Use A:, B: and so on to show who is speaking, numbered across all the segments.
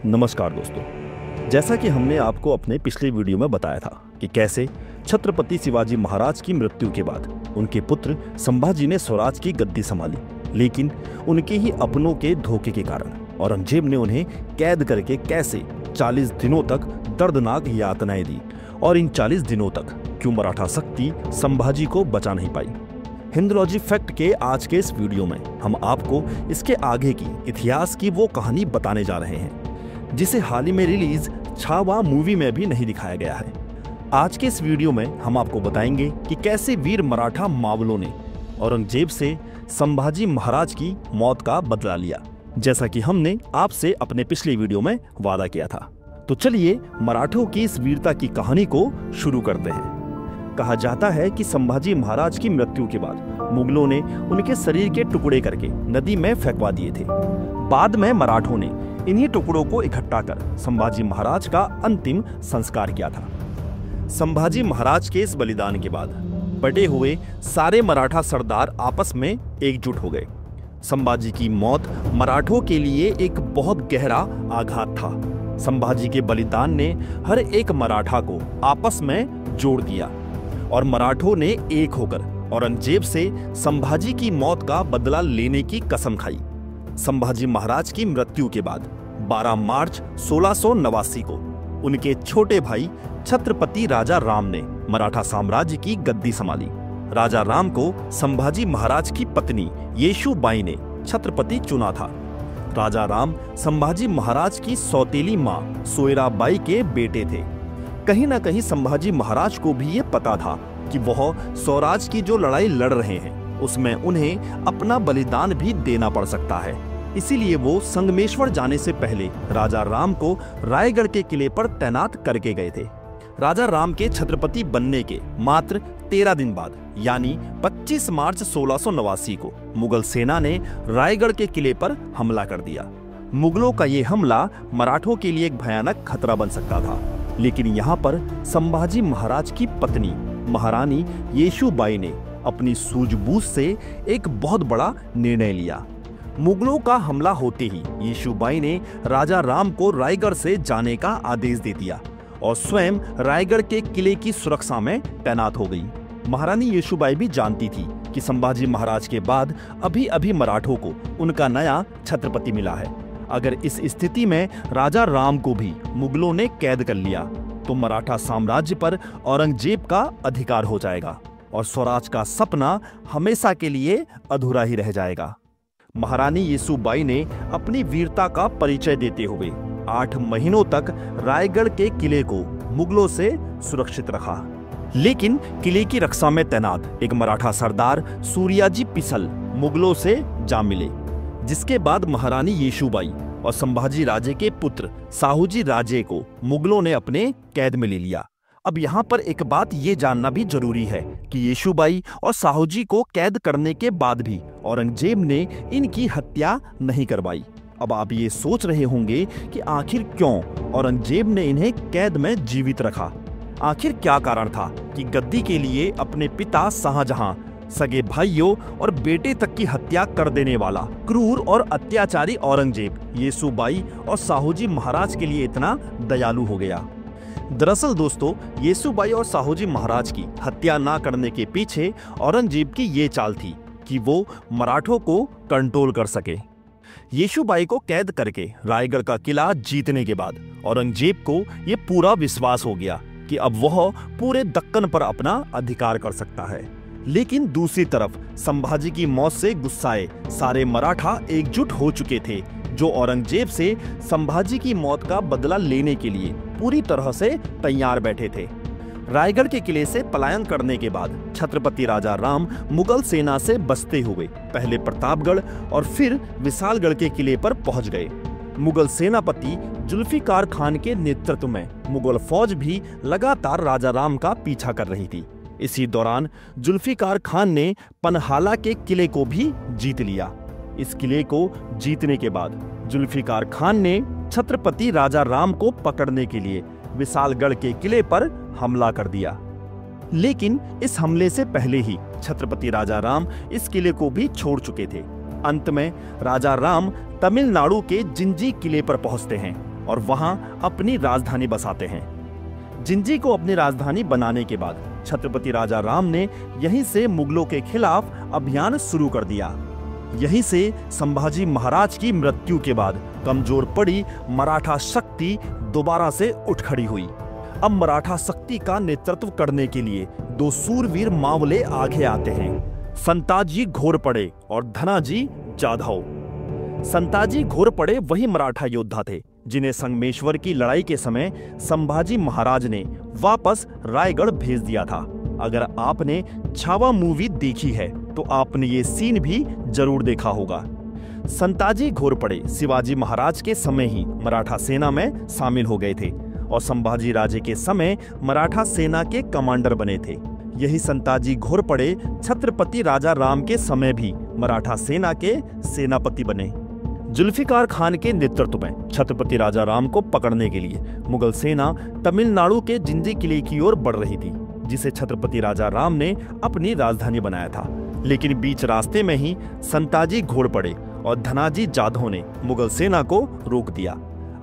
A: नमस्कार दोस्तों, जैसा कि हमने आपको अपने पिछले वीडियो में बताया था कि कैसे छत्रपति शिवाजी महाराज की मृत्यु के बाद उनके पुत्र संभाजी ने स्वराज की गद्दी संभाली, लेकिन उनके ही अपनों के धोखे के कारण औरंगजेब ने उन्हें कैद करके कैसे 40 दिनों तक दर्दनाक यातनाएं दी और इन 40 दिनों तक क्यों मराठा शक्ति संभाजी को बचा नहीं पाई। हिंदुलॉजी फैक्ट के आज के इस वीडियो में हम आपको इसके आगे की इतिहास की वो कहानी बताने जा रहे हैं जिसे हाल ही में रिलीज छावा मूवी में भी नहीं दिखाया गया है। आज के इस वीडियो में हम आपको बताएंगे कि कैसे वीर मराठा मावलों ने औरंगजेब से संभाजी महाराज की मौत का बदला लिया, जैसा कि हमने आपसे अपने पिछले वीडियो में वादा किया था। तो चलिए मराठों की इस वीरता की कहानी को शुरू करते हैं। कहा जाता है कि संभाजी महाराज की मृत्यु के बाद मुगलों ने उनके शरीर के टुकड़े करके नदी में फेंकवा दिए थे। बाद में मराठों ने इन्हीं टुकड़ों को इकट्ठा कर संभाजी महाराज का अंतिम संस्कार किया था। संभाजी महाराज के इस बलिदान के बाद बटे हुए सारे मराठा सरदार आपस में एकजुट हो गए। संभाजी की मौत मराठों के लिए एक बहुत गहरा आघात था। संभाजी के बलिदान ने हर एक मराठा को आपस में जोड़ दिया और मराठों ने एक होकर औरंगजेब से संभाजी की मौत का बदला लेने की कसम खाई। संभाजी महाराज की मृत्यु के बाद 12 मार्च 1689 को उनके छोटे भाई छत्रपति राजा राम ने मराठा साम्राज्य की गद्दी संभाली। राजा राम को संभाजी महाराज की पत्नी येशुबाई ने छत्रपति चुना था। राजा राम संभाजी महाराज की सौतेली मां सोयराबाई के बेटे थे। कहीं ना कहीं संभाजी महाराज को भी ये पता था कि वह स्वराज की जो लड़ाई लड़ रहे हैं उसमें उन्हें अपना बलिदान भी देना पड़ सकता है। इसीलिए वो संगमेश्वर जाने से पहले राजा राम को रायगढ़ के किले पर तैनात करके गए थे। राजा राम के छत्रपति बनने के मात्र 13 दिन बाद यानी 25 मार्च 1689 को मुगल सेना ने रायगढ़ के किले पर हमला कर दिया। मुगलों का ये हमला मराठों के लिए एक भयानक खतरा बन सकता था, लेकिन यहाँ पर संभाजी महाराज की पत्नी महारानी येशुबाई ने अपनी सूझबूझ से एक बहुत बड़ा निर्णय लिया। मुगलों का हमला होते ही येशुबाई ने राजा राम को रायगढ़ से जाने का आदेश दे दिया और स्वयं रायगढ़ के किले की सुरक्षा में तैनात हो गई। महारानी येशुबाई भी जानती थी कि संभाजी महाराज के बाद अभी अभी मराठों को उनका नया छत्रपति मिला है। अगर इस स्थिति में राजा राम को भी मुगलों ने कैद कर लिया तो मराठा साम्राज्य पर औरंगजेब का अधिकार हो जाएगा और स्वराज का सपना हमेशा के लिए अधूरा ही रह जाएगा। महारानी येशुबाई ने अपनी वीरता का परिचय देते हुए 8 महीनों तक रायगढ़ के किले को मुगलों से सुरक्षित रखा, लेकिन किले की रक्षा में तैनात एक मराठा सरदार सूर्याजी पिसल मुगलों से जा मिले, जिसके बाद महारानी येशुबाई और संभाजी राजे के पुत्र साहूजी राजे को मुगलों ने अपने कैद में ले लिया। अब यहाँ पर एक बात ये जानना भी जरूरी है कि येशुबाई और साहूजी को कैद करने के बाद भी औरंगजेब ने इनकी हत्या नहीं करवाई। अब आप ये सोच रहे होंगे कि आखिर क्यों औरंगजेब ने इन्हें कैद में जीवित रखा। आखिर क्या कारण था कि गद्दी के लिए अपने पिता शाहजहां, सगे भाइयों और बेटे तक की हत्या कर देने वाला क्रूर और अत्याचारी औरंगजेब येशुबाई और साहूजी महाराज के लिए इतना दयालु हो गया। दरअसल दोस्तों, येशुबाई और साहूजी महाराज की हत्या ना करने के पीछे औरंगजेब की ये चाल थी कि वो मराठों को कंट्रोल कर सके। येशुबाई को कैद करके रायगढ़ का किला जीतने के बाद औरंगजेब को ये पूरा विश्वास हो गया कि अब वह पूरे दक्कन पर अपना अधिकार कर सकता है। लेकिन दूसरी तरफ संभाजी की मौत से गुस्साए सारे मराठा एकजुट हो चुके थे, जो औरंगजेब से संभाजी की मौत का बदला लेने के लिए पूरी तरह से तैयार बैठे थे। रायगढ़ के किले से पलायन करने के बाद छत्रपति राजा राम मुगल सेना से बचते हुए पहले प्रतापगढ़ और फिर विशालगढ़ के किले पर पहुंच गए। मुगल सेनापति जुल्फिकार खान के नेतृत्व में मुगल फौज भी लगातार राजा राम का पीछा कर रही थी। इसी दौरान जुल्फिकार खान ने पनहाला के किले को भी जीत लिया। इस किले को जीतने के बाद जुल्फिकार खान ने छत्रपति राजा राम को पकड़ने के लिए विशालगढ़ के किले पर हमला कर दिया। लेकिन इस हमले से पहले ही छत्रपति राजा राम इस किले को भी छोड़ चुके थे। अंत में राजा राम तमिलनाडु के जिंजी किले पर पहुंचते हैं और वहां अपनी राजधानी बसाते हैं। जिंजी को अपनी राजधानी बनाने के बाद छत्रपति राजा राम ने यहीं से मुगलों के खिलाफ अभियान शुरू कर दिया। यहीं से संभाजी महाराज की मृत्यु के बाद कमजोर पड़ी मराठा शक्ति दोबारा से उठ खड़ी हुई। अब मराठा शक्ति का नेतृत्व करने के लिए दो सूरवीर मावले आगे आते हैं, संताजी घोरपड़े और धनाजी जाधव। संताजी घोरपड़े वही मराठा योद्धा थे जिन्हें संगमेश्वर की लड़ाई के समय संभाजी महाराज ने वापस रायगढ़ भेज दिया था। अगर आपने छावा मूवी देखी है तो आपने ये सीन भी जरूर देखा होगा। संताजी घोरपड़े शिवाजी महाराज के समय ही मराठा सेना में शामिल हो गए थे और संभाजी राजे के समय मराठा सेना के कमांडर बने थे। यही संताजी घोरपड़े छत्रपति राजा राम के समय भी मराठा सेना के सेनापति बने। जुल्फिकार खान के नेतृत्व में छत्रपति राजा राम को पकड़ने के लिए मुगल सेना तमिलनाडु के जिंजी किले की ओर बढ़ रही थी, जिसे छत्रपति राजा राम ने अपनी राजधानी बनाया था। लेकिन बीच रास्ते में ही संताजी घोरपड़े और धनाजी जाधव ने मुगल सेना को रोक दिया।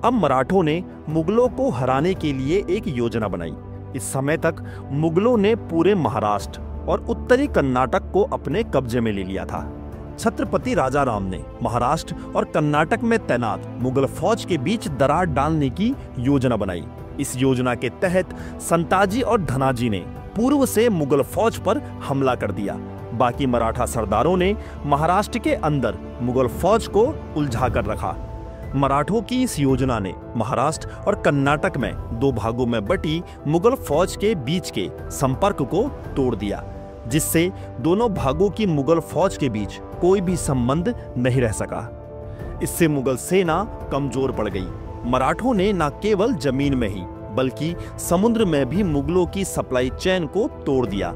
A: अब मराठों ने मुगलों को हराने के लिए एक योजना बनाई। इस समय तक मुगलों ने पूरे महाराष्ट्र और उत्तरी कर्नाटक को अपने कब्जे में ले लिया था। छत्रपति राजा राम ने महाराष्ट्र और कर्नाटक में तैनात मुगल फौज के बीच दरार डालने की योजना बनाई। इस योजना के तहत संताजी और धनाजी ने पूर्व से मुगल फौज पर हमला कर दिया। बाकी मराठा सरदारों ने महाराष्ट्र के अंदर मुगल फौज को उलझा कर रखा। मराठों की इस योजना ने महाराष्ट्र और कर्नाटक में दो भागों में बटी मुगल फौज के बीच के संपर्क को तोड़ दिया, जिससे दोनों भागों की मुगल फौज के बीच कोई भी संबंध नहीं रह सका। इससे मुगल सेना कमजोर पड़ गई। मराठों ने न केवल जमीन में ही बल्कि समुद्र में भी मुगलों की सप्लाई चेन को तोड़ दिया।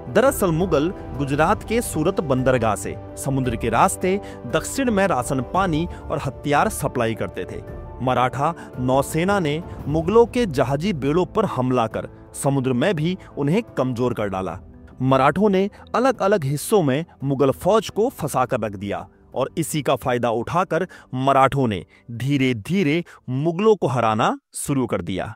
A: दरअसल मुगल गुजरात के सूरत बंदरगाह से समुद्र के रास्ते दक्षिण में राशन पानी और हथियार सप्लाई करते थे। मराठा नौसेना ने मुगलों के जहाजी बेड़ों पर हमला कर समुद्र में भी उन्हें कमजोर कर डाला। मराठों ने अलग अलग हिस्सों में मुगल फौज को फंसा कर रख दिया और इसी का फायदा उठाकर मराठों ने धीरे धीरे मुगलों को हराना शुरू कर दिया।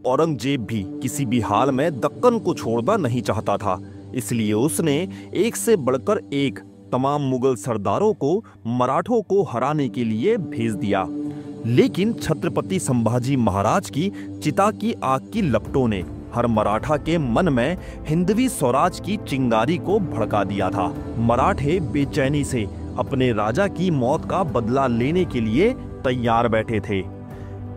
A: औरंगजेब भी किसी भी हाल में दक्कन को छोड़ना नहीं चाहता था, इसलिए उसने एक से बढ़कर एक तमाम मुगल सरदारों को मराठों को हराने के लिए भेज दिया। लेकिन छत्रपति संभाजी महाराज की चिता की आग की लपटों ने हर मराठा के मन में हिंदवी स्वराज की चिंगारी को भड़का दिया था। मराठे बेचैनी से अपने राजा की मौत का बदला लेने के लिए तैयार बैठे थे।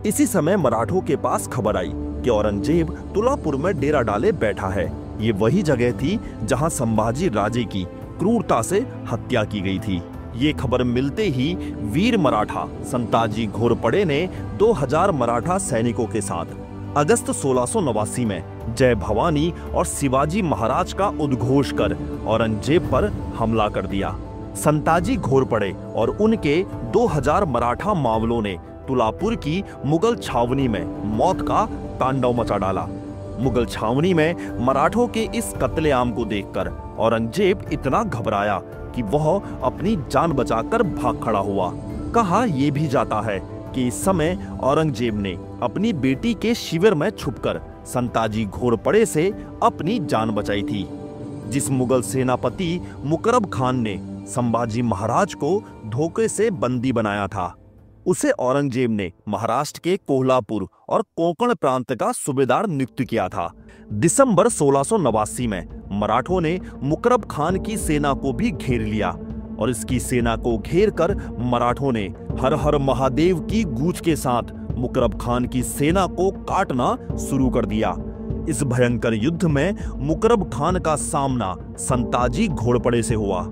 A: इसी समय मराठों के पास खबर आई कि औरंगजेब तुलापुर में डेरा डाले बैठा है। ये वही जगह थी जहां संभाजी राजे की क्रूरता से हत्या की गई थी। ये खबर मिलते ही वीर मराठा संताजी घोरपड़े ने 2000 मराठा सैनिकों के साथ अगस्त 1689 में जय भवानी और शिवाजी महाराज का उद्घोष कर औरंगजेब पर हमला कर दिया। संताजी घोरपड़े और उनके 2000 मराठा मावलों ने तुलापुर की मुगल छावनी में मौत का तांडव मचा डाला। मुगल छावनी में मराठों के इस कत्लेआम को देखकर औरंगजेब इतना घबराया कि वह अपनी जान बचाकर भाग खड़ा हुआ। कहा यह भी जाता है कि इस समय औरंगजेब ने अपनी बेटी के शिविर में छुपकर संताजी घोरपड़े से अपनी जान बचाई थी। जिस मुगल सेनापति मुकरब खान ने संभाजी महाराज को धोखे से बंदी बनाया था, उसे औरंगजेब ने महाराष्ट्र के कोल्हापुर और कोंकण प्रांत का सूबेदार नियुक्त किया था। दिसंबर 1689 में मराठों ने मुकरब खान की सेना को भी घेर लिया और इसकी सेना को घेरकर मराठों ने हर हर महादेव की गूंज के साथ मुकरब खान की सेना को काटना शुरू कर दिया। इस भयंकर युद्ध में मुकरब खान का सामना संताजी घोरपड़े से हुआ।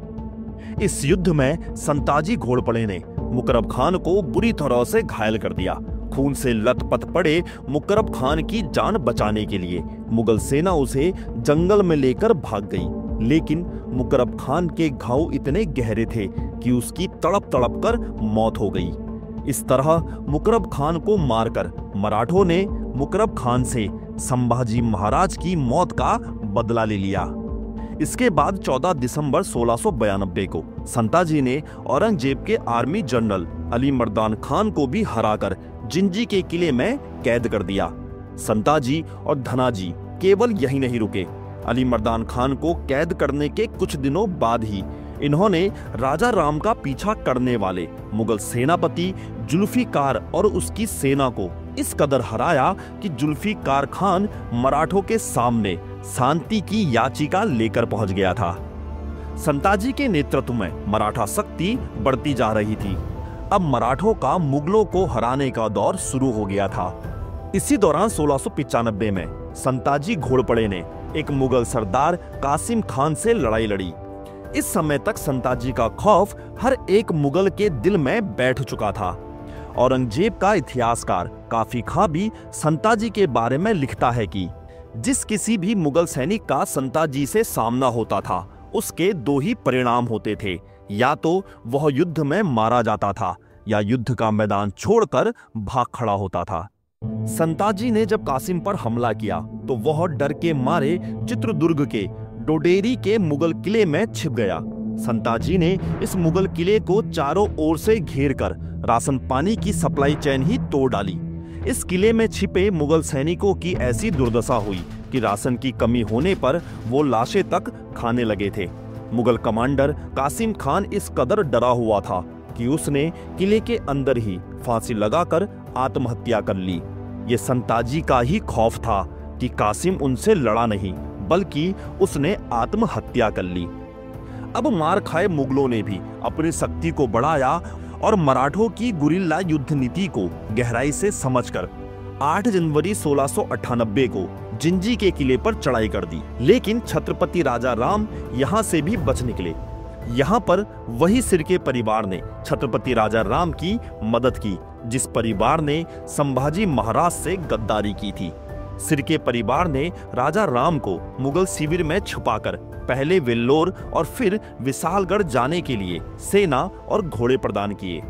A: इस युद्ध में संताजी घोरपड़े ने मुकरब खान को बुरी तरह से घायल कर दिया। खून से लथपथ पड़े मुकरब खान की जान बचाने के लिए मुगल सेना उसे जंगल में लेकर भाग गई, लेकिन मुकरब खान के घाव इतने गहरे थे कि उसकी तड़प तड़प कर मौत हो गई। इस तरह मुकरब खान को मारकर मराठों ने मुकरब खान से संभाजी महाराज की मौत का बदला ले लिया। इसके बाद 14 दिसंबर 1692 को संताजी ने औरंगजेब के आर्मी जनरल अली मर्दान खान को भी हराकर जिंजी के किले में कैद कर दिया। संताजी और धनाजी केवल यही नहीं रुके। अली मर्दान खान को कैद करने के कुछ दिनों बाद ही इन्होंने राजा राम का पीछा करने वाले मुगल सेनापति जुल्फिकार और उसकी सेना को इस कदर हराया कि जुल्फिकार खान मराठों के सामने शांति की याचिका लेकर पहुंच गया था। संताजी के नेतृत्व में मराठा शक्ति बढ़ती जा रही थी। अब मराठों का मुगलों को हराने का दौर शुरू हो गया था। इसी दौरान 1695 में संताजी घोड़पड़े ने एक मुगल सरदार कासिम खान से लड़ाई लड़ी। इस समय तक संताजी का खौफ हर एक मुगल के दिल में बैठ चुका था। औरंगजेब का इतिहासकार काफी खां भी संताजी के बारे में लिखता है कि जिस किसी भी मुगल सैनिक का संताजी से सामना होता था उसके दो ही परिणाम होते थे, या तो वह युद्ध में मारा जाता था या युद्ध का मैदान छोड़कर भाग खड़ा होता था। संताजी ने जब कासिम पर हमला किया तो वह डर के मारे चित्रदुर्ग के डोडेरी के मुगल किले में छिप गया। संताजी ने इस मुगल किले को चारों ओर से घेरकर राशन पानी की सप्लाई चेन ही तोड़ डाली। इस किले में छिपे मुगल सैनिकों की ऐसी दुर्दशा हुई कि राशन की कमी होने पर वो लाशें तक खाने लगे थे। मुगल कमांडर कासिम खान इस कदर डरा हुआ था कि उसने किले के अंदर ही फांसी लगाकर आत्महत्या कर ली। ये संताजी का ही खौफ था कि कासिम उनसे लड़ा नहीं बल्कि उसने आत्महत्या कर ली। अब मार खाए मुगलों ने भी अपनी शक्ति को बढ़ाया और मराठों की गुरिल्ला युद्ध नीति को गहराई से समझकर 8 जनवरी 1698 को जिंजी के किले पर चढ़ाई कर दी। लेकिन छत्रपति राजा राम यहाँ से भी बच निकले। यहाँ पर वही सिरके परिवार ने छत्रपति राजा राम की मदद की जिस परिवार ने संभाजी महाराज से गद्दारी की थी। सिरके परिवार ने राजा राम को मुगल शिविर में छुपाकर पहले वेल्लोर और फिर विशालगढ़ जाने के लिए सेना और घोड़े प्रदान किए।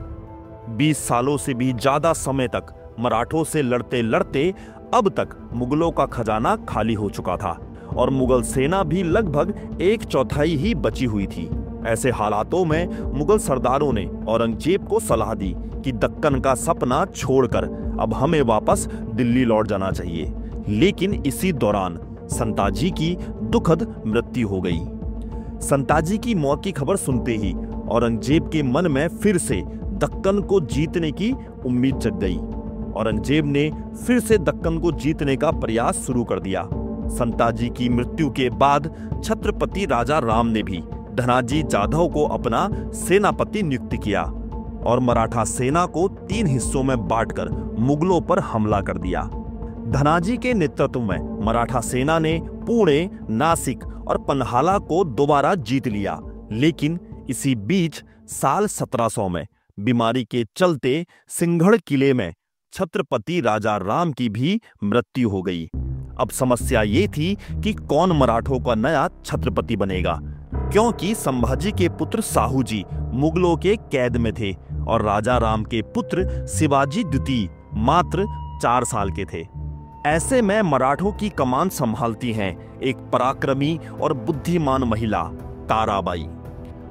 A: 20 सालों से भी ज्यादा समय तक मराठों से लड़ते लड़ते अब तक मुगलों का खजाना खाली हो चुका था और मुगल सेना भी लगभग 1/4 ही बची हुई थी। ऐसे हालातों में मुगल सरदारों ने औरंगजेब को सलाह दी कि दक्कन का सपना छोड़कर अब हमें वापस दिल्ली लौट जाना चाहिए। लेकिन इसी दौरान संताजी की दुखद मृत्यु हो गई। संताजी की मौत की खबर सुनते ही औरंगजेब के मन में फिर से दक्कन को जीतने की उम्मीद जग गई। औरंगजेब ने फिर से दक्कन को जीतने का प्रयास शुरू कर दिया। संताजी की मृत्यु के बाद छत्रपति राजा राम ने भी धनाजी जाधव को अपना सेनापति नियुक्त किया और मराठा सेना को 3 हिस्सों में बांटकर मुगलों पर हमला कर दिया। धनाजी के नेतृत्व में मराठा सेना ने पुणे, नासिक और पन्हाला को दोबारा जीत लिया। लेकिन इसी बीच साल 1700 में बीमारी के चलते सिंहगढ़ किले में छत्रपति राजा राम की भी मृत्यु हो गई। अब समस्या ये थी कि कौन मराठों का नया छत्रपति बनेगा, क्योंकि संभाजी के पुत्र साहू जी मुगलों के कैद में थे और राजा राम के पुत्र शिवाजी द्वितीय मात्र 4 साल के थे। ऐसे में मराठों की कमान संभालती हैं एक पराक्रमी और बुद्धिमान महिला ताराबाई।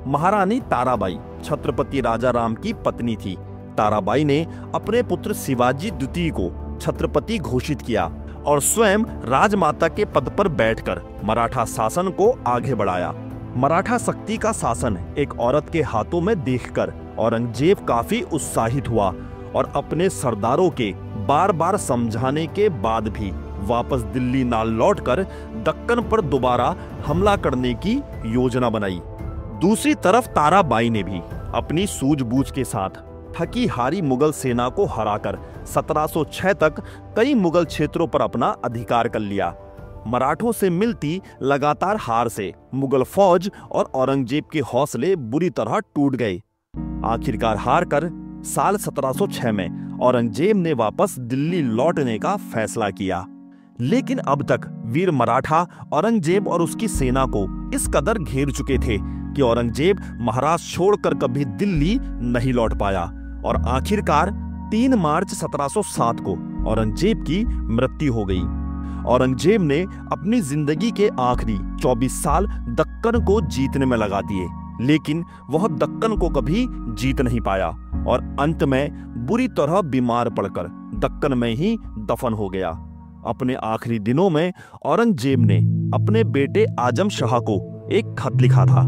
A: महारानी ताराबाई छत्रपति राजा राम की पत्नी थी। ताराबाई ने अपने पुत्र शिवाजी द्वितीय को छत्रपति घोषित किया और स्वयं राजमाता के पद पर बैठकर मराठा शासन को आगे बढ़ाया। मराठा शक्ति का शासन एक औरत के हाथों में देखकर औरंगजेब काफी उत्साहित हुआ और अपने सरदारों के बार बार समझाने के बाद भी वापस दिल्ली ना लौटकर दक्कन पर दोबारा हमला करने की योजना बनाई। दूसरी तरफ ताराबाई ने भी अपनी सूझबूझ के साथ थकी हारी मुगल सेना को हराकर 1706 तक कई मुगल क्षेत्रों पर अपना अधिकार कर लिया। मराठों से मिलती लगातार हार से मुगल फौज और औरंगजेब के हौसले बुरी तरह टूट गए। आखिरकार हार कर साल 1706 में औरंगजेब ने वापस दिल्ली लौटने का फैसला किया। लेकिन अब तक वीर मराठा औरंगजेब और उसकी सेना को इस कदर घेर चुके थे कि औरंगजेब महाराज छोड़कर कभी दिल्ली नहीं लौट पाया और आखिरकार 3 मार्च 1707 को औरंगजेब की मृत्यु हो गई। औरंगजेब ने अपनी जिंदगी के आखिरी 24 साल दक्कन को जीतने में लगा दिए। लेकिन वह दक्कन को कभी जीत नहीं पाया और अंत में बुरी तरह बीमार पड़कर दक्कन में ही दफन हो गया। अपने आखिरी दिनों में औरंगजेब ने अपने बेटे आजम शाह को एक खत लिखा था,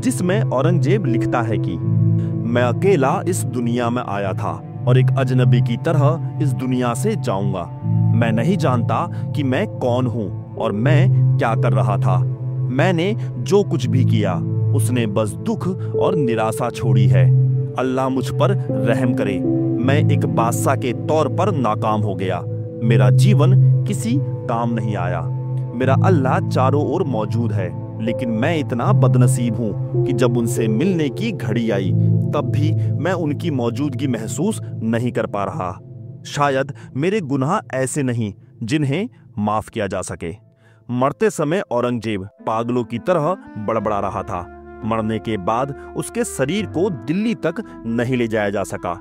A: जिसमें औरंगजेब लिखता है कि मैं अकेला इस दुनिया में आया था और एक अजनबी की तरह इस दुनिया से जाऊंगा। मैं नहीं जानता कि मैं कौन हूं और मैं क्या कर रहा था। मैंने जो कुछ भी किया उसने बस दुख और निराशा छोड़ी है। अल्लाह मुझ पर रहम करे। मैं एक बादशाह के तौर पर नाकाम हो गया। मेरा जीवन किसी काम नहीं आया। मेरा अल्लाह चारों ओर मौजूद है, लेकिन मैं इतना बदनसीब हूं कि जब उनसे मिलने की घड़ी आई तब भी मैं उनकी मौजूदगी महसूस नहीं कर पा रहा। शायद मेरे गुनाह ऐसे नहीं जिन्हें माफ किया जा सके। मरते समय औरंगजेब पागलों की तरह बड़बड़ा रहा था। मरने के बाद उसके शरीर को दिल्ली तक नहीं ले जाया जा सका।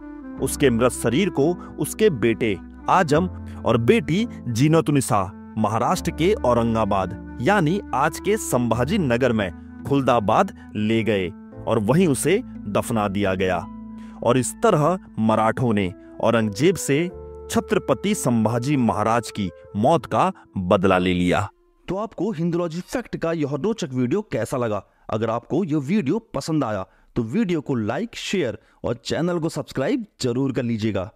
A: उसके मृत शरीर को उसके बेटे आजम और बेटी जीनतुनिसा महाराष्ट्र के औरंगाबाद यानी आज के संभाजी नगर में खुलदाबाद ले गए और वहीं उसे दफना दिया गया। और इस तरह मराठों ने औरंगजेब से छत्रपति संभाजी महाराज की मौत का बदला ले लिया। तो आपको हिंदुलॉजी फैक्ट का यह रोचक वीडियो कैसा लगा? अगर आपको यह वीडियो पसंद आया तो वीडियो को लाइक, शेयर और चैनल को सब्सक्राइब जरूर कर लीजिएगा।